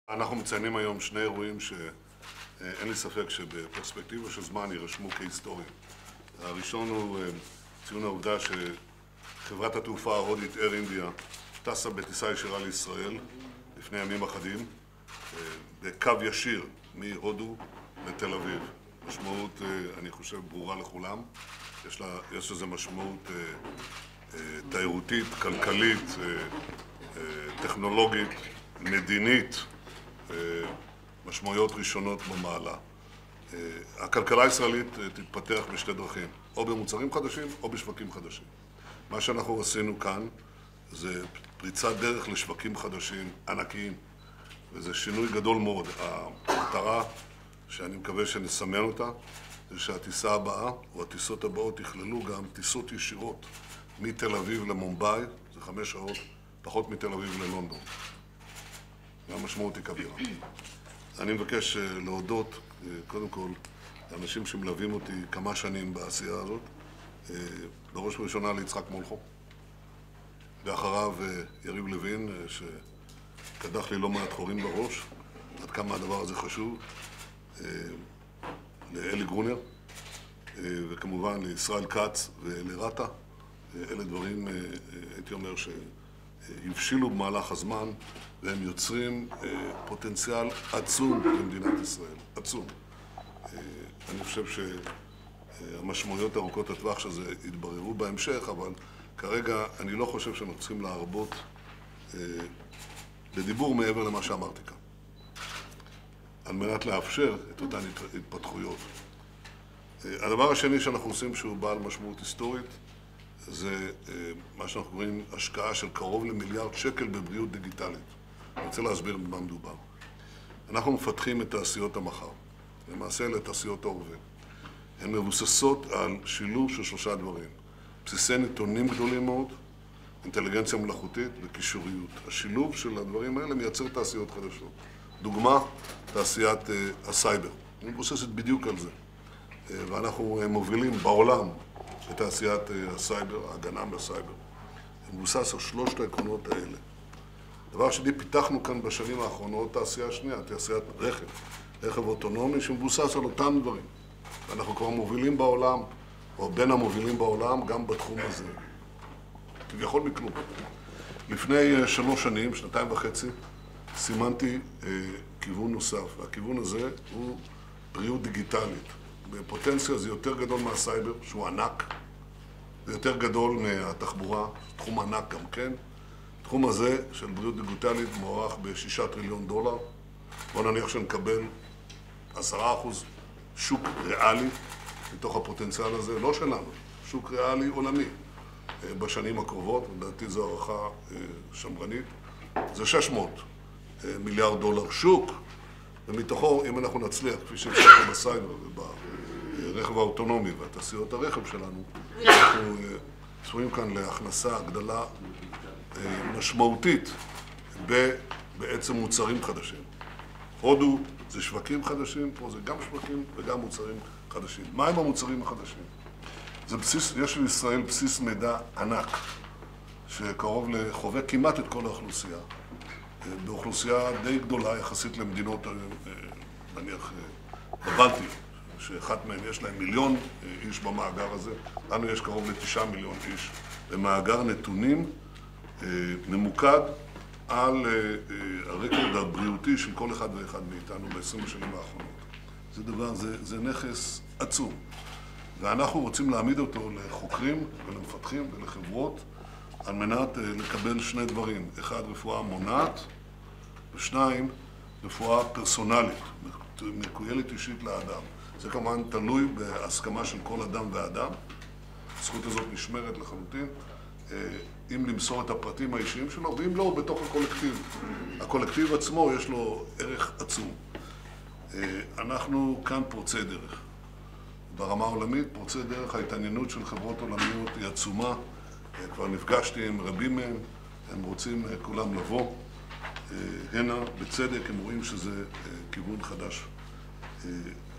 אנחנו מציינים היום שני אירועים שאין לי ספק שבפרספקטיבה של זמן יירשמו כהיסטוריים. הראשון הוא ציון העובדה שחברת התעופה ההודית אייר אינדיה טסה בטיסה ישירה לישראל לפני ימים אחדים בקו ישיר מהודו לתל אביב. משמעות, אני חושב, ברורה לכולם. יש לזה משמעות תיירותית, כלכלית, טכנולוגית, מדינית, משמעויות ראשונות במעלה. הכלכלה הישראלית תתפתח בשתי דרכים, או במוצרים חדשים או בשווקים חדשים. מה שאנחנו עשינו כאן זה פריצת דרך לשווקים חדשים ענקיים, וזה שינוי גדול מאוד. המטרה שאני מקווה שנסמן אותה זה שהטיסה הבאה או הטיסות הבאות יכללו גם טיסות ישירות מתל אביב למומבאי, זה 5 שעות, פחות מתל אביב ללונדון. והמשמעות היא כבירה. אני מבקש להודות, קודם כל, לאנשים שמלווים אותי כמה שנים בעשייה הזאת, בראש ובראשונה ליצחק מולכו, ואחריו יריב לוין, שקדח לי לא מעט חורים בראש, עד כמה הדבר הזה חשוב, לאלי גרונר, וכמובן לישראל כץ ולרטה. אלה דברים, הייתי אומר, שהבשילו במהלך הזמן, והם יוצרים פוטנציאל עצום למדינת ישראל, עצום. אני חושב שהמשמעויות ארוכות הטווח של זה יתבררו בהמשך, אבל כרגע אני לא חושב שאנחנו צריכים להרבות בדיבור מעבר למה שאמרתי כאן, על מנת לאפשר את אותן התפתחויות. הדבר השני שאנחנו עושים שהוא בעל משמעות היסטורית, זה מה שאנחנו קוראים השקעה של קרוב למיליארד שקל בבריאות דיגיטלית. אני רוצה להסביר במה מדובר. אנחנו מפתחים את תעשיות המחר, למעשה אלה תעשיות ההווה. הן מבוססות על שילוב של 3 דברים. בסיסי נתונים גדולים מאוד, אינטליגנציה מלאכותית וקישוריות. השילוב של הדברים האלה מייצר תעשיות חדשות. דוגמה, תעשיית הסייבר. היא מבוססת בדיוק על זה. ואנחנו מובילים בעולם את תעשיית הסייבר, ההגנה בסייבר. היא מבוסס על 3 העקרונות האלה. דבר שני, פיתחנו כאן בשנים האחרונות תעשייה שנייה, תעשיית רכב אוטונומי שמבוסס על אותם דברים. ואנחנו כבר מובילים בעולם, או בין המובילים בעולם, גם בתחום הזה. כביכול מכלום. לפני 3 שנים, 2.5, סימנתי כיוון נוסף, והכיוון הזה הוא בריאות דיגיטלית. בפוטנציה זה יותר גדול מהסייבר, שהוא ענק, זה יותר גדול מהתחבורה, תחום ענק גם כן. התחום הזה של בריאות דיגיטלית מוערך ב$6 טריליון. בואו נניח שנקבל 10% שוק ריאלי מתוך הפוטנציאל הזה, לא שלנו, שוק ריאלי עולמי בשנים הקרובות, לדעתי זו הערכה שמרנית, זה $600 מיליארד שוק, ומתוכו, אם אנחנו נצליח, כפי שהצלחנו בסייבר וברכב האוטונומי והתעשיות הרכב שלנו, אנחנו צפויים כאן להכנסה, הגדלה משמעותית בעצם מוצרים חדשים. הודו זה שווקים חדשים, פה זה גם שווקים וגם מוצרים חדשים. מה הם המוצרים החדשים? יש לישראל בסיס מידע ענק, שקרוב לחובק כמעט את כל האוכלוסייה. באוכלוסייה די גדולה יחסית למדינות, נניח, בבלטי, שאחת מהן יש להם 1,000,000 איש במאגר הזה, לנו יש קרוב ל9 מיליון איש במאגר נתונים ממוקד על הרקורד הבריאותי של כל אחד ואחד מאיתנו ב20 השנים האחרונות. זה נכס עצום, ואנחנו רוצים להעמיד אותו לחוקרים ולמפתחים ולחברות על מנת לקבל 2 דברים. 1, רפואה מונעת, ו2, רפואה פרסונלית, מקוילת אישית לאדם. זה כמובן תלוי בהסכמה של כל אדם ואדם. הזכות הזאת נשמרת לחלוטין, אם למסור את הפרטים האישיים שלו, ואם לא, בתוך הקולקטיב. הקולקטיב עצמו יש לו ערך עצום. אנחנו כאן פורצי דרך. ברמה העולמית, פורצי דרך, ההתעניינות של חברות עולמיות היא עצומה. כבר נפגשתי עם רבים מהם, הם רוצים כולם לבוא. הנה, בצדק, הם רואים שזה כיוון חדש.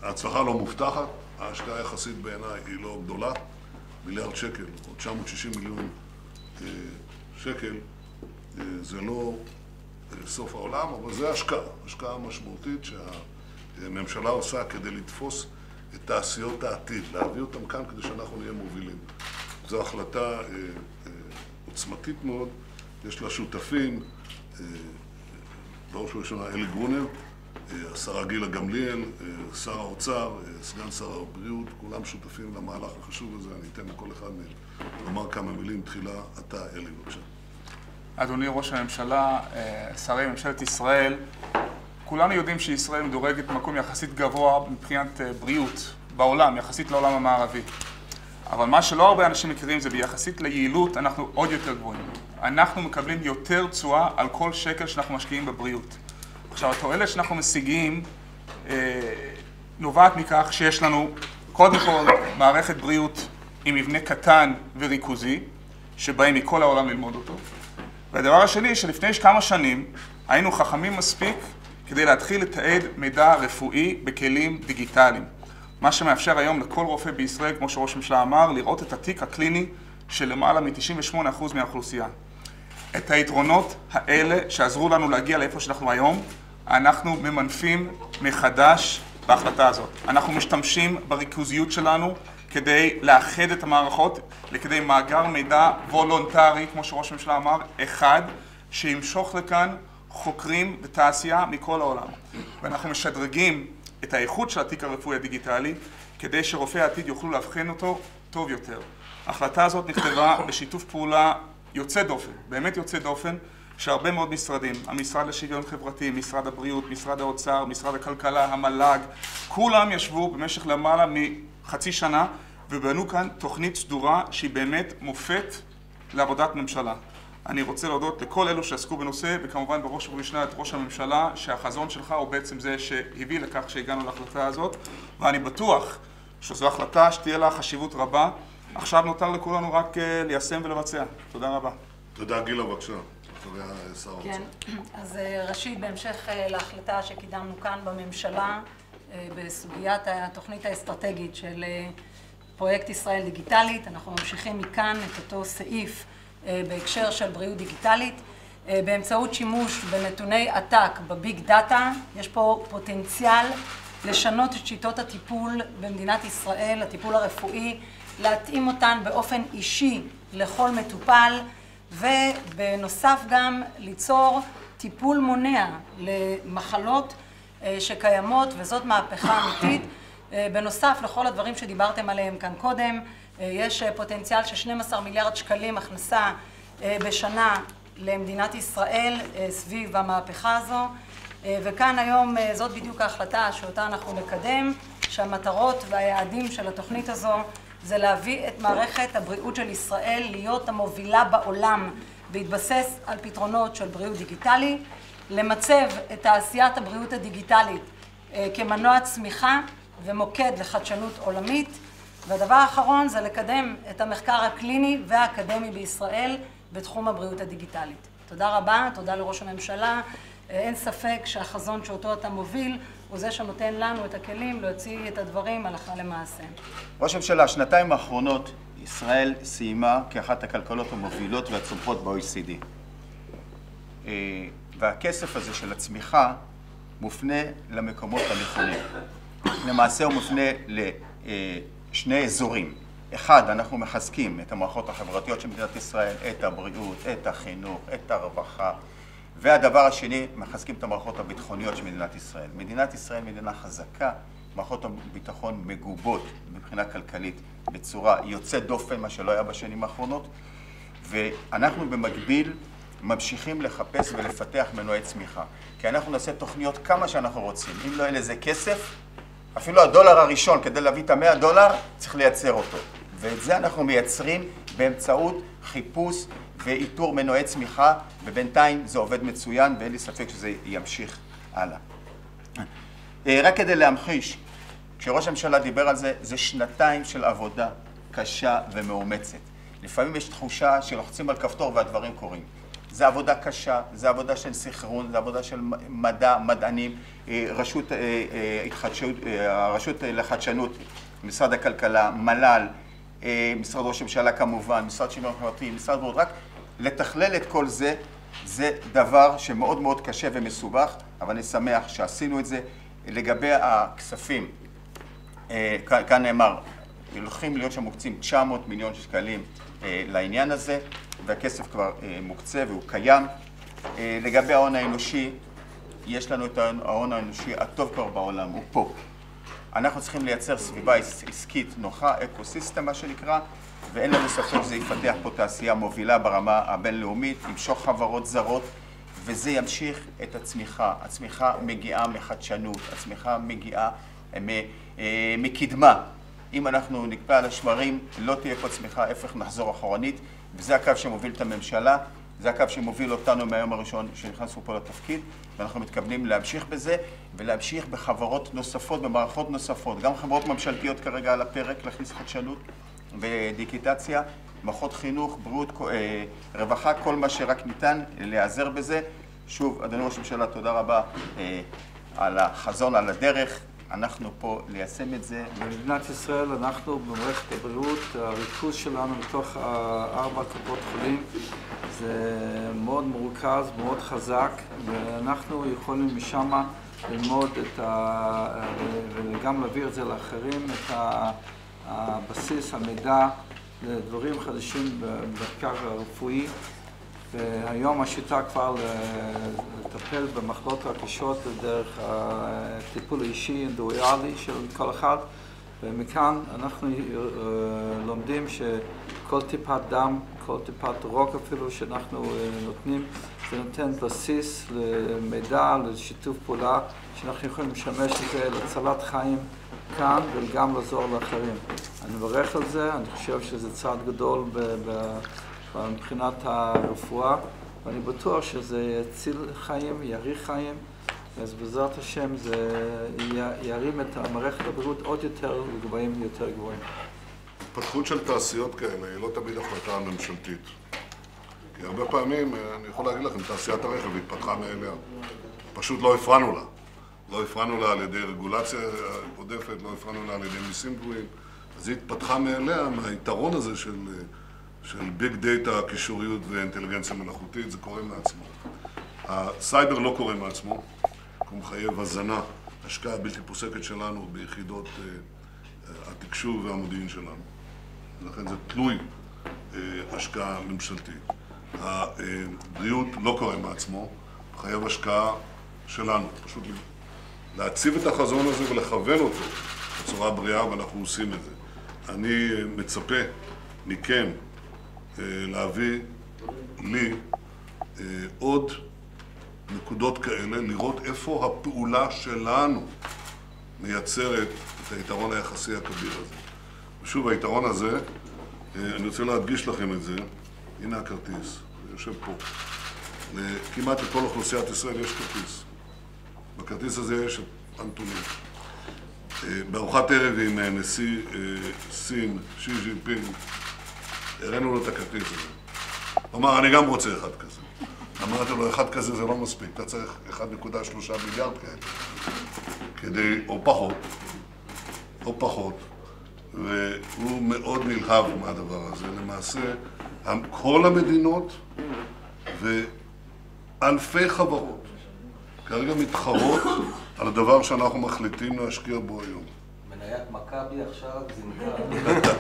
ההצלחה לא מובטחת, ההשקעה יחסית בעיניי היא לא גדולה. מיליארד שקל, או 960 מיליון שקל, זה לא סוף העולם, אבל זה השקעה משמעותית שהממשלה עושה כדי לתפוס את תעשיות העתיד, להביא אותם כאן כדי שאנחנו נהיה מובילים. זו החלטה עוצמתית מאוד, יש לה שותפים, בראש ובראשונה אלי גרונר, השרה גילה גמליאל, שר האוצר, סגן שר הבריאות, כולם שותפים למהלך החשוב הזה. אני אתן לכל אחד מהם לומר כמה מילים. תחילה אתה, אלי, בבקשה. אדוני ראש הממשלה, שרי ממשלת ישראל, כולנו יודעים שישראל מדורגת במקום יחסית גבוה מבחינת בריאות בעולם, יחסית לעולם המערבי. אבל מה שלא הרבה אנשים מכירים זה ביחסית ליעילות אנחנו עוד יותר גבוהים. אנחנו מקבלים יותר תשואה על כל שקל שאנחנו משקיעים בבריאות. עכשיו, התועלת שאנחנו משיגים נובעת מכך שיש לנו קודם כל מערכת בריאות עם מבנה קטן וריכוזי, שבאים מכל העולם ללמוד אותו. והדבר השני, שלפני כמה שנים היינו חכמים מספיק כדי להתחיל לתעד מידע רפואי בכלים דיגיטליים. מה שמאפשר היום לכל רופא בישראל, כמו שראש הממשלה אמר, לראות את התיק הקליני של למעלה מ-98% מהאוכלוסייה. את היתרונות האלה שעזרו לנו להגיע לאיפה שאנחנו היום, אנחנו ממנפים מחדש בהחלטה הזאת. אנחנו משתמשים בריכוזיות שלנו כדי לאחד את המערכות לכדי מאגר מידע וולונטרי, כמו שראש הממשלה אמר, אחד, שימשוך לכאן חוקרים ותעשייה מכל העולם. ואנחנו משדרגים את האיכות של התיק הרפואי הדיגיטלי כדי שרופאי העתיד יוכלו להבחן אותו טוב יותר. ההחלטה הזאת נכתבה בשיתוף פעולה יוצא דופן, באמת יוצא דופן, שהרבה מאוד משרדים, המשרד לשוויון חברתי, משרד הבריאות, משרד האוצר, משרד הכלכלה, המל"ג, כולם ישבו במשך למעלה מחצי שנה ובנו כאן תוכנית סדורה שהיא באמת מופת לעבודת ממשלה. אני רוצה להודות לכל אלו שעסקו בנושא, וכמובן בראש ובראשונה את ראש הממשלה, שהחזון שלך הוא בעצם זה שהביא לכך שהגענו להחלטה הזאת, ואני בטוח שזו החלטה שתהיה לה חשיבות רבה. עכשיו נותר לכולנו רק ליישם ולבצע. תודה רבה. תודה, גילה, בבקשה. אחריה שר האוצר. כן, אז ראשית, בהמשך להחלטה שקידמנו כאן בממשלה, בסוגיית התוכנית האסטרטגית של פרויקט ישראל דיגיטלית, אנחנו ממשיכים מכאן את אותו סעיף בהקשר של בריאות דיגיטלית. באמצעות שימוש בנתוני עתק בביג דאטה, יש פה פוטנציאל לשנות את שיטות הטיפול במדינת ישראל, הטיפול הרפואי, להתאים אותן באופן אישי לכל מטופל, ובנוסף גם ליצור טיפול מונע למחלות שקיימות, וזאת מהפכה אמיתית. בנוסף לכל הדברים שדיברתם עליהם כאן קודם, יש פוטנציאל של 12 מיליארד שקלים הכנסה בשנה למדינת ישראל סביב המהפכה הזו, וכאן היום זאת בדיוק ההחלטה שאותה אנחנו נקדם, שהמטרות והיעדים של התוכנית הזו זה להביא את מערכת הבריאות של ישראל להיות המובילה בעולם בהתבסס על פתרונות של בריאות דיגיטלי, למצב את תעשיית הבריאות הדיגיטלית כמנוע צמיחה ומוקד לחדשנות עולמית, והדבר האחרון זה לקדם את המחקר הקליני והאקדמי בישראל בתחום הבריאות הדיגיטלית. תודה רבה, תודה לראש הממשלה. אין ספק שהחזון שאותו אתה מוביל הוא זה שנותן לנו את הכלים להוציא את הדברים הלכה למעשה. ראש הממשלה, שנתיים האחרונות ישראל סיימה כאחת הכלכלות המובילות והצומחות ב-OECD. והכסף הזה של הצמיחה מופנה למקומות הנכונים. למעשה הוא מופנה לשני אזורים. אחד, אנחנו מחזקים את המערכות החברתיות של מדינת ישראל, את הבריאות, את החינוך, את הרווחה. והדבר השני, מחזקים את המערכות הביטחוניות של מדינת ישראל. מדינת ישראל מדינה חזקה, מערכות הביטחון מגובות מבחינה כלכלית בצורה יוצאת דופן, מה שלא היה בשנים האחרונות. ואנחנו במקביל ממשיכים לחפש ולפתח מנועי צמיחה. כי אנחנו נעשה תוכניות כמה שאנחנו רוצים. אם לא יהיה לזה כסף, אפילו הדולר הראשון, כדי להביא את $100, צריך לייצר אותו. ואת זה אנחנו מייצרים באמצעות חיפוש ואיתור מנועי צמיחה, ובינתיים זה עובד מצוין, ואין לי ספק שזה ימשיך הלאה. רק כדי להמחיש, כשראש הממשלה דיבר על זה, זה שנתיים של עבודה קשה ומאומצת. לפעמים יש תחושה שלוחצים על כפתור והדברים קורים. זה עבודה קשה, זה עבודה של סחרון, זה עבודה של מדע, מדענים, הרשות לחדשנות, משרד הכלכלה, מל"ל, משרד ראש הממשלה כמובן, משרד שוויון חברתי, משרד בריאות, רק לתכלל את כל זה זה דבר שמאוד מאוד קשה ומסובך, אבל אני שמח שעשינו את זה. לגבי הכספים, כאן נאמר, הולכים להיות שם מוקצים 900 מיליון שקלים לעניין הזה, והכסף כבר מוקצה והוא קיים. לגבי ההון האנושי, יש לנו את ההון האנושי הטוב כבר בעולם, הוא פה. אנחנו צריכים לייצר סביבה עסקית נוחה, אקוסיסטם מה שנקרא, ואין לנו ספק שזה יפתח פה תעשייה מובילה ברמה הבינלאומית, ימשוך חברות זרות, וזה ימשיך את הצמיחה. הצמיחה מגיעה מחדשנות, הצמיחה מגיעה מקדמה. אם אנחנו נקפא על השמרים, לא תהיה פה צמיחה, הפך נחזור אחורנית, וזה הקו שמוביל את הממשלה, זה הקו שמוביל אותנו מהיום הראשון שנכנסנו פה לתפקיד, ואנחנו מתכוונים להמשיך בזה, ולהמשיך בחברות נוספות, במערכות נוספות, גם חברות ממשלתיות כרגע על הפרק, להכניס חדשנות ודיגיטציה, מערכות חינוך, בריאות, רווחה, כל מה שרק ניתן להיעזר בזה. שוב, אדוני ראש הממשלה, תודה רבה על החזון, על הדרך. אנחנו פה ליישם את זה. במדינת ישראל אנחנו במערכת הבריאות, הריכוז שלנו בתוך 4 קופות חולים זה מאוד מרוכז, מאוד חזק, ואנחנו יכולים משם ללמוד וגם להעביר את זה לאחרים, את הבסיס, המידע לדברים חדשים במחקר הרפואי. והיום השיטה כבר לטפל במחלות הקשות דרך הטיפול האישי אינדיבידואלי של כל אחד, ומכאן אנחנו לומדים שכל טיפת דם, כל טיפת רוק אפילו שאנחנו נותנים, זה נותן בסיס למידע, לשיתוף פעולה, שאנחנו יכולים לשמש את זה להצלת חיים כאן וגם לעזור לאחרים. אני מברך על זה, אני חושב שזה צעד גדול מבחינת הרפואה, ואני בטוח שזה יציל חיים, יאריך חיים, אז בעזרת השם זה ירים את מערכת הבריאות עוד יותר לגבהים יותר גבוהים. התפתחות של תעשיות כאלה היא לא תמיד החלטה ממשלתית. כי הרבה פעמים, אני יכול להגיד לכם, תעשיית הרכב התפתחה מאליה. פשוט לא הפרענו לה. לא הפרענו לה על ידי רגולציה עודפת, לא הפרענו לה על ידי מיסים גבוהים. אז היא התפתחה מאליה, מהיתרון הזה של ביג דאטה, קישוריות ואינטליגנציה מלאכותית, זה קורה מעצמו. הסייבר לא קורה מעצמו, הוא מחייב הזנה, השקעה בלתי פוסקת שלנו ביחידות התקשור והמודיעין שלנו. לכן זה תלוי השקעה ממשלתית. הבריאות לא קורה מעצמו, מחייב השקעה שלנו. פשוט להציב את החזון הזה ולכוון אותו בצורה בריאה, ואנחנו עושים את זה. אני מצפה מכם להביא לי עוד נקודות כאלה, לראות איפה הפעולה שלנו מייצרת את היתרון היחסי הכביר הזה. ושוב, היתרון הזה, אני רוצה להדגיש לכם את זה, הנה הכרטיס, אני יושב פה. כמעט לכל אוכלוסיית ישראל יש כרטיס. בכרטיס הזה יש הנתונים. בארוחת ערב עם נשיא סין, שי ג'ינפינג, הראינו לו את הכרטיס הזה. הוא אמר, אני גם רוצה אחד כזה. אמרתי לו, אחד כזה זה לא מספיק, אתה צריך 1.3 מיליארד כאלה. כדי, או פחות, והוא מאוד נלהב מהדבר הזה. למעשה, כל המדינות ואלפי חברות כרגע מתחרות על הדבר שאנחנו מחליטים להשקיע בו היום. מניית מכבי עכשיו זינקה.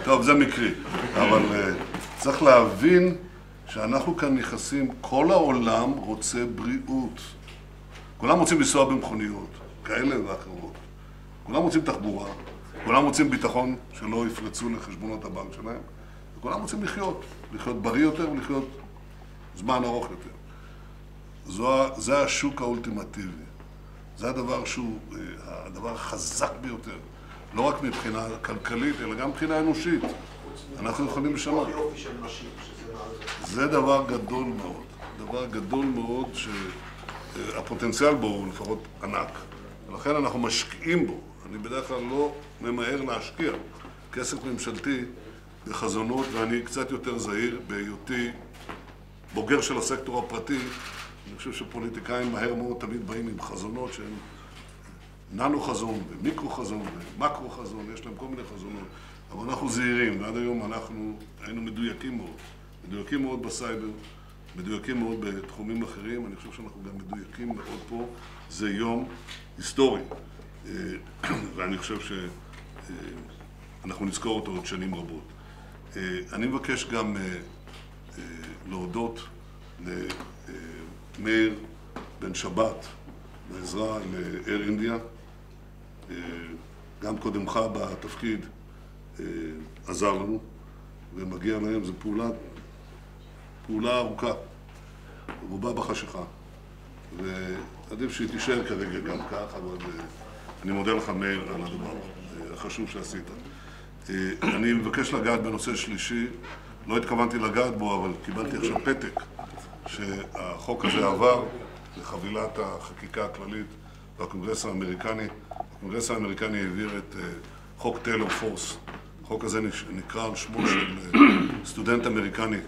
טוב, זה מקרי, אבל צריך להבין שאנחנו כאן נכנסים, כל העולם רוצה בריאות. כולם רוצים לנסוע במכוניות, כאלה ואחרות. כולם רוצים תחבורה, כולם רוצים ביטחון שלא יפרצו לחשבונות הבנק שלהם, וכולם רוצים לחיות בריא יותר ולחיות זמן ארוך יותר. זה השוק האולטימטיבי. זה הדבר שהוא הדבר החזק ביותר. לא רק מבחינה כלכלית, אלא גם מבחינה אנושית. אנחנו יכולים לשנות. זה דבר גדול מאוד. דבר גדול מאוד שהפוטנציאל בו הוא לפחות ענק. ולכן אנחנו משקיעים בו. אני בדרך כלל לא ממהר להשקיע כסף ממשלתי בחזונות, ואני קצת יותר זהיר בהיותי בוגר של הסקטור הפרטי. אני חושב שפוליטיקאים מהר מאוד תמיד באים עם חזונות שהם ננו חזון ומיקרו חזון ומקרו חזון, יש להם כל מיני חזונות, אבל אנחנו זהירים, ועד היום אנחנו היינו מדויקים מאוד בסייבר, מדויקים מאוד בתחומים אחרים, אני חושב שאנחנו גם מדויקים מאוד פה. זה יום היסטורי, ואני חושב שאנחנו נזכור אותו עוד שנים רבות. אני מבקש גם להודות למאיר בן שבת, בעזרה לאר אינדיה, גם קודמך בתפקיד עזר לנו, ומגיע להם, זו פעולה ארוכה, רובה בחשיכה, ועדיף שהיא תישאר כרגע גם כך, אבל אני מודה לך מאיר על הדבר החשוב שעשית. אני מבקש לגעת בנושא שלישי, לא התכוונתי לגעת בו, אבל קיבלתי עכשיו פתק שהחוק הזה עבר לחבילת החקיקה הכללית בקונגרס האמריקני. הקונגרס האמריקני העביר את חוק טיילור פורס. החוק הזה נקרא על שמו של סטודנט אמריקני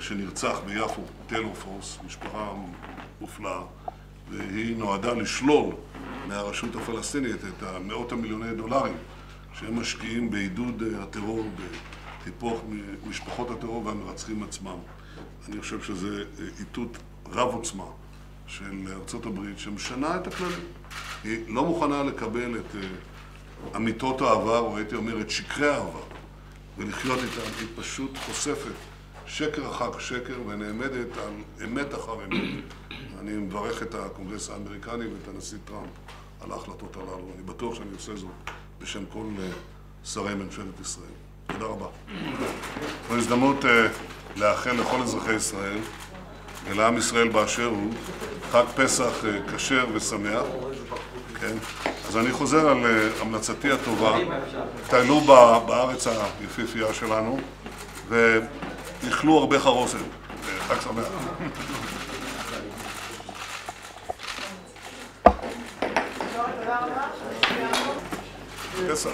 שנרצח ביפו, טיילור פורס, משפחה מופלאה, והיא נועדה לשלול מהרשות הפלסטינית את מאות המיליוני דולרים שהם משקיעים בעידוד הטרור, בטיפוח משפחות הטרור והמרצחים עצמם. אני חושב שזה איתות רב עוצמה של ארצות הברית שמשנה את הכללים. היא לא מוכנה לקבל את אמיתות העבר, או הייתי אומר את שקרי העבר, ולחיות איתם. היא פשוט חושפת שקר אחר שקר ונעמדת על אמת אחר אמת. אני מברך את הקונגרס האמריקני ואת הנשיא טראמפ על ההחלטות הללו. אני בטוח שאני עושה זאת בשם כל שרי ממשלת ישראל. תודה רבה. זו הזדמנות לאחל לכל אזרחי ישראל ולעם ישראל באשר הוא חג פסח כשר ושמח. כן? אז אני חוזר על המלצתי הטובה. טיילו בארץ היפיפייה שלנו ויאכלו הרבה חרוסן. חג שמח. פסח.